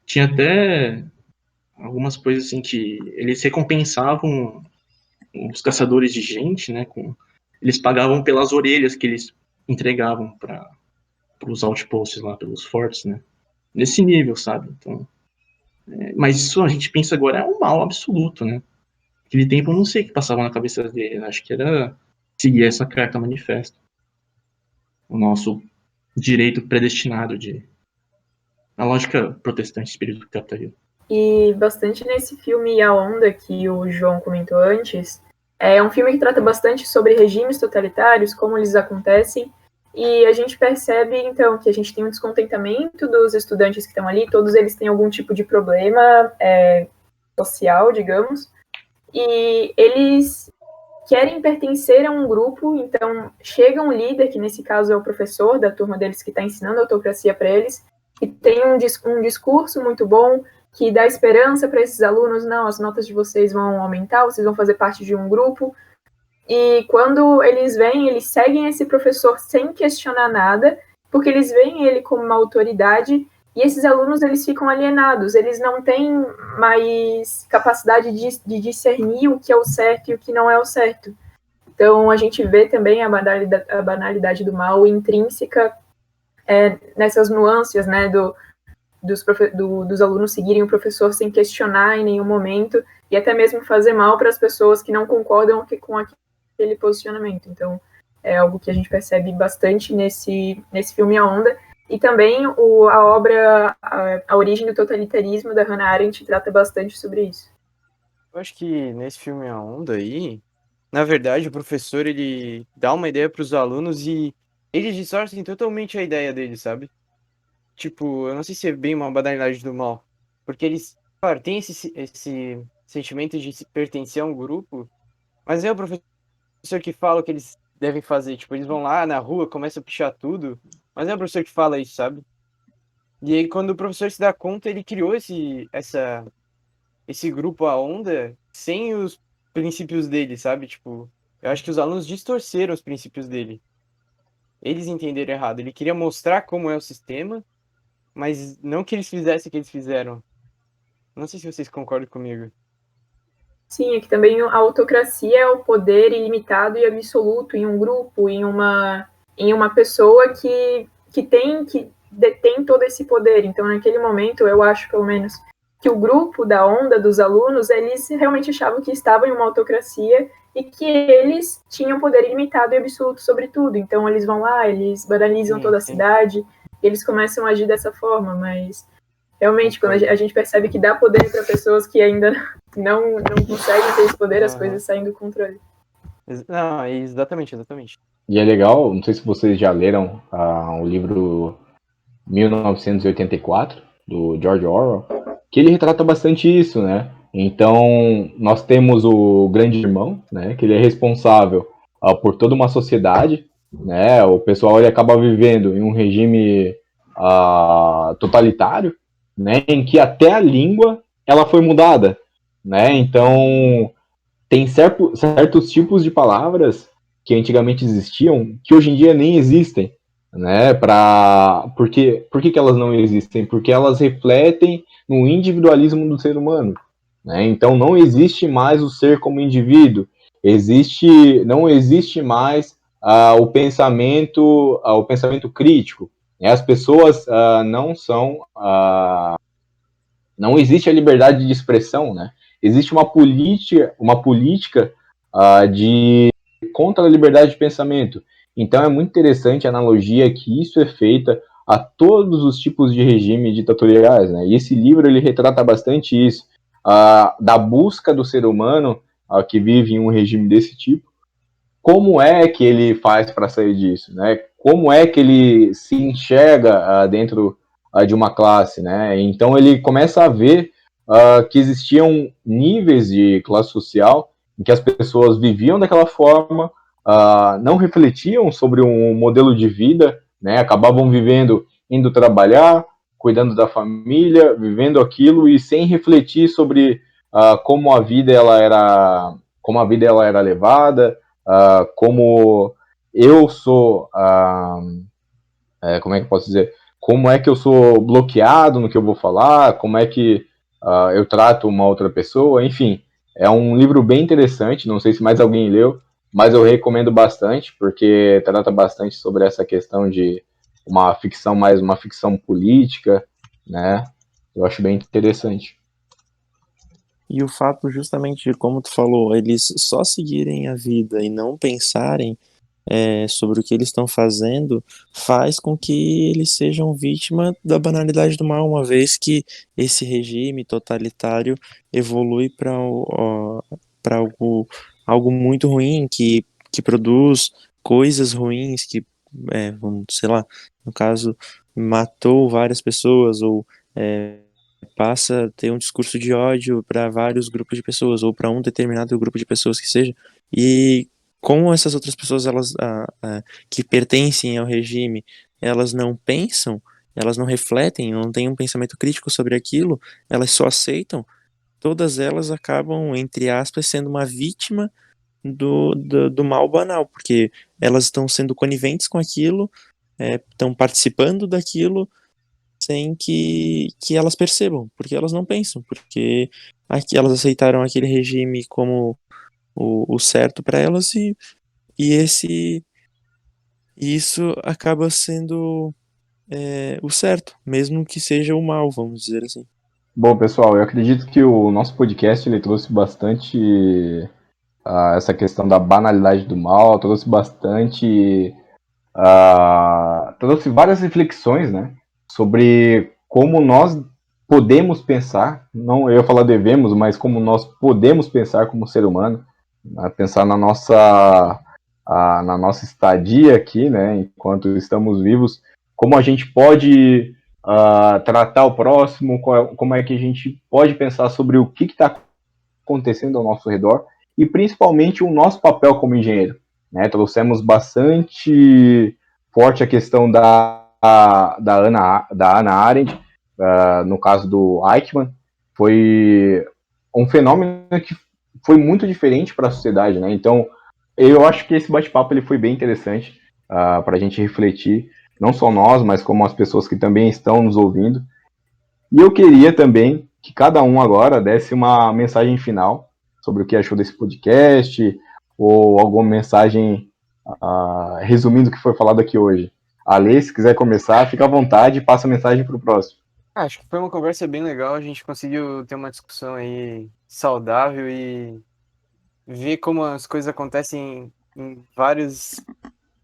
Tinha até algumas coisas assim que eles recompensavam os caçadores de gente, né? Eles pagavam pelas orelhas que eles entregavam para os outposts lá, pelos fortes, né? Nesse nível, sabe? Então, mas isso a gente pensa agora é um mal absoluto, né? Naquele tempo eu não sei o que passava na cabeça dele, acho que era seguir essa carta manifesto. O nosso direito predestinado a lógica protestante, espírito capitalista. E bastante nesse filme A Onda, que o João comentou antes, é um filme que trata bastante sobre regimes totalitários, como eles acontecem, e a gente percebe, então, que a gente tem um descontentamento dos estudantes que estão ali, todos eles têm algum tipo de problema social, digamos, e eles querem pertencer a um grupo, então chega um líder, que nesse caso é o professor da turma deles que está ensinando autocracia para eles, que tem um discurso muito bom, que dá esperança para esses alunos, não, as notas de vocês vão aumentar, vocês vão fazer parte de um grupo, e quando eles vêm, eles seguem esse professor sem questionar nada, porque eles veem ele como uma autoridade, e esses alunos, eles ficam alienados, eles não têm mais capacidade de discernir o que é o certo e o que não é o certo. Então, a gente vê também a banalidade do mal intrínseca nessas nuances, né, dos alunos seguirem o professor sem questionar em nenhum momento, e até mesmo fazer mal para as pessoas que não concordam com aquele posicionamento. Então, é algo que a gente percebe bastante nesse filme A Onda. E também a obra A Origem do Totalitarismo, da Hannah Arendt, trata bastante sobre isso. Eu acho que nesse filme A Onda aí, na verdade, o professor, ele dá uma ideia para os alunos e eles distorcem totalmente a ideia dele, sabe? Tipo, eu não sei se é bem uma banalidade do mal, porque eles, claro, tem esse sentimento de se pertencer a um grupo, mas é o professor que fala o que eles devem fazer. Tipo, eles vão lá na rua, começam a pichar tudo, mas é o professor que fala isso, sabe? E aí, quando o professor se dá conta, ele criou esse grupo A Onda sem os princípios dele, sabe? Tipo, eu acho que os alunos distorceram os princípios dele. Eles entenderam errado. Ele queria mostrar como é o sistema, mas não que eles fizessem o que eles fizeram. Não sei se vocês concordam comigo. Sim, é que também a autocracia é o poder ilimitado e absoluto em um grupo, em uma pessoa que detém todo esse poder. Então, naquele momento, eu acho, pelo menos, que o grupo da onda dos alunos, eles realmente achavam que estavam em uma autocracia e que eles tinham poder ilimitado e absoluto sobre tudo. Então, eles vão lá, eles banalizam toda a cidade, eles começam a agir dessa forma, mas realmente, quando a gente percebe que dá poder para pessoas que ainda não conseguem ter esse poder, as coisas saem do controle. Não, exatamente. E é legal, não sei se vocês já leram o livro 1984, do George Orwell, que ele retrata bastante isso, né? Então, nós temos o grande irmão, né? Que ele é responsável por toda uma sociedade, né? O pessoal ele acaba vivendo em um regime totalitário, né? Em que até a língua ela foi mudada, né? Então, tem certos tipos de palavras que antigamente existiam que hoje em dia nem existem, né? Por que elas não existem? Porque elas refletem no individualismo do ser humano, né? Então não existe mais o ser como indivíduo, não existe mais o pensamento crítico, né? As pessoas não existe a liberdade de expressão, né? Existe uma política de contra a liberdade de pensamento. Então é muito interessante a analogia que isso é feita a todos os tipos de regime ditatoriais, né? E esse livro ele retrata bastante isso, da busca do ser humano que vive em um regime desse tipo. Como é que ele faz para sair disso, né? Como é que ele se enxerga dentro de uma classe, né? Então ele começa a ver que existiam níveis de classe social em que as pessoas viviam daquela forma, não refletiam sobre um modelo de vida, né? Acabavam vivendo, indo trabalhar, cuidando da família, vivendo aquilo e sem refletir sobre como a vida ela era levada, como eu sou, como é que eu posso dizer? Como é que eu sou bloqueado no que eu vou falar? Como é que eu trato uma outra pessoa? Enfim, é um livro bem interessante. Não sei se mais alguém leu, mas eu recomendo bastante porque trata bastante sobre essa questão de uma ficção mais uma ficção política, né? Eu acho bem interessante. E o fato justamente de, como tu falou, eles só seguirem a vida e não pensarem sobre o que eles estão fazendo, faz com que eles sejam vítima da banalidade do mal, uma vez que esse regime totalitário evolui para algo muito ruim, que produz coisas ruins, sei lá, no caso, matou várias pessoas, ou passa a ter um discurso de ódio para vários grupos de pessoas, ou para um determinado grupo de pessoas que seja, e como essas outras pessoas que pertencem ao regime, elas não pensam, elas não refletem, não têm um pensamento crítico sobre aquilo, elas só aceitam, todas elas acabam, entre aspas, sendo uma vítima do mal banal, porque elas estão sendo coniventes com aquilo, estão participando daquilo sem que elas percebam, porque elas não pensam, porque elas aceitaram aquele regime como o certo para elas e isso acaba sendo o certo, mesmo que seja o mal, vamos dizer assim. Bom, pessoal, eu acredito que o nosso podcast ele trouxe bastante essa questão da banalidade do mal, trouxe várias reflexões, né, sobre como nós podemos pensar, não eu ia falar devemos, mas como nós podemos pensar como ser humano, né, pensar na nossa estadia aqui, né, enquanto estamos vivos, como a gente pode tratar o próximo, como é que a gente pode pensar sobre o que está acontecendo ao nosso redor e principalmente o nosso papel como engenheiro, né? Trouxemos bastante forte a questão da Hannah Arendt, no caso do Eichmann, foi um fenômeno que foi muito diferente para a sociedade, né? Então, eu acho que esse bate-papo ele foi bem interessante para a gente refletir, não só nós, mas como as pessoas que também estão nos ouvindo. E eu queria também que cada um agora desse uma mensagem final sobre o que achou desse podcast, ou alguma mensagem resumindo o que foi falado aqui hoje. Ale, se quiser começar, fica à vontade e passa a mensagem para o próximo. Acho que foi uma conversa bem legal, a gente conseguiu ter uma discussão aí saudável e ver como as coisas acontecem em vários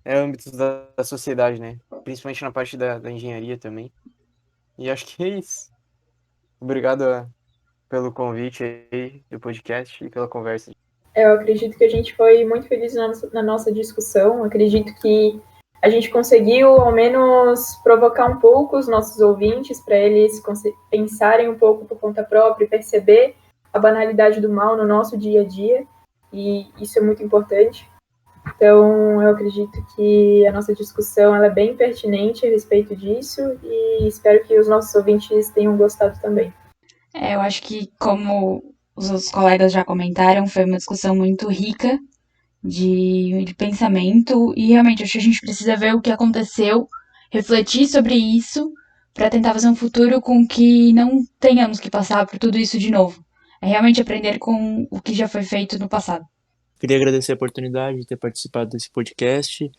âmbitos da sociedade, né? Principalmente na parte da engenharia também. E acho que é isso. Obrigado pelo convite aí do podcast e pela conversa. Eu acredito que a gente foi muito feliz na nossa discussão. Acredito que a gente conseguiu, ao menos, provocar um pouco os nossos ouvintes para eles pensarem um pouco por conta própria e perceber a banalidade do mal no nosso dia a dia. E isso é muito importante. Então, eu acredito que a nossa discussão ela é bem pertinente a respeito disso e espero que os nossos ouvintes tenham gostado também. Eu acho que, como os outros colegas já comentaram, foi uma discussão muito rica de pensamento e realmente acho que a gente precisa ver o que aconteceu, refletir sobre isso para tentar fazer um futuro com que não tenhamos que passar por tudo isso de novo. É realmente aprender com o que já foi feito no passado. Queria agradecer a oportunidade de ter participado desse podcast.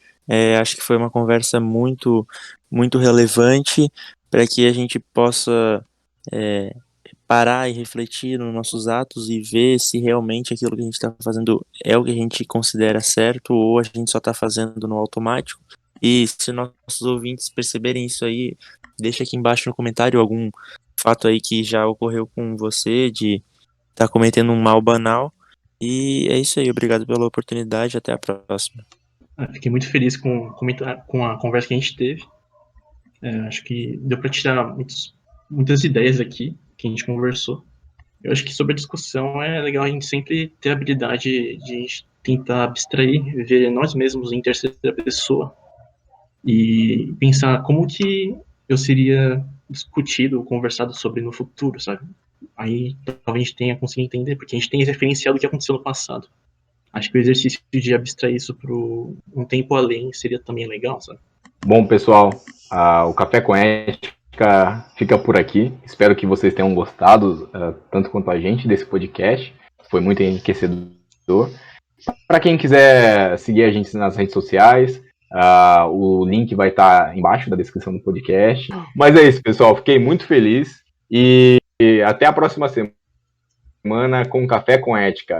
Acho que foi uma conversa muito, muito relevante para que a gente possa parar e refletir nos nossos atos e ver se realmente aquilo que a gente está fazendo é o que a gente considera certo ou a gente só está fazendo no automático. E se nossos ouvintes perceberem isso aí, deixa aqui embaixo no comentário algum fato aí que já ocorreu com você de estar cometendo um mal banal. E é isso aí, obrigado pela oportunidade, até a próxima. Fiquei muito feliz com a conversa que a gente teve. Acho que deu para tirar muitas ideias aqui que a gente conversou. Eu acho que sobre a discussão é legal a gente sempre ter a habilidade de tentar abstrair, ver nós mesmos em terceira pessoa e pensar como que eu seria discutido ou conversado sobre no futuro, sabe? Aí talvez a gente tenha conseguido entender, porque a gente tem referenciado o que aconteceu no passado. Acho que o exercício de abstrair isso para um tempo além seria também legal, sabe? Bom, pessoal, o Café com Ética fica por aqui. Espero que vocês tenham gostado, tanto quanto a gente, desse podcast. Foi muito enriquecedor. Para quem quiser seguir a gente nas redes sociais, o link vai estar embaixo da descrição do podcast. Mas é isso, pessoal. Fiquei muito feliz e até a próxima semana com Café com Ética.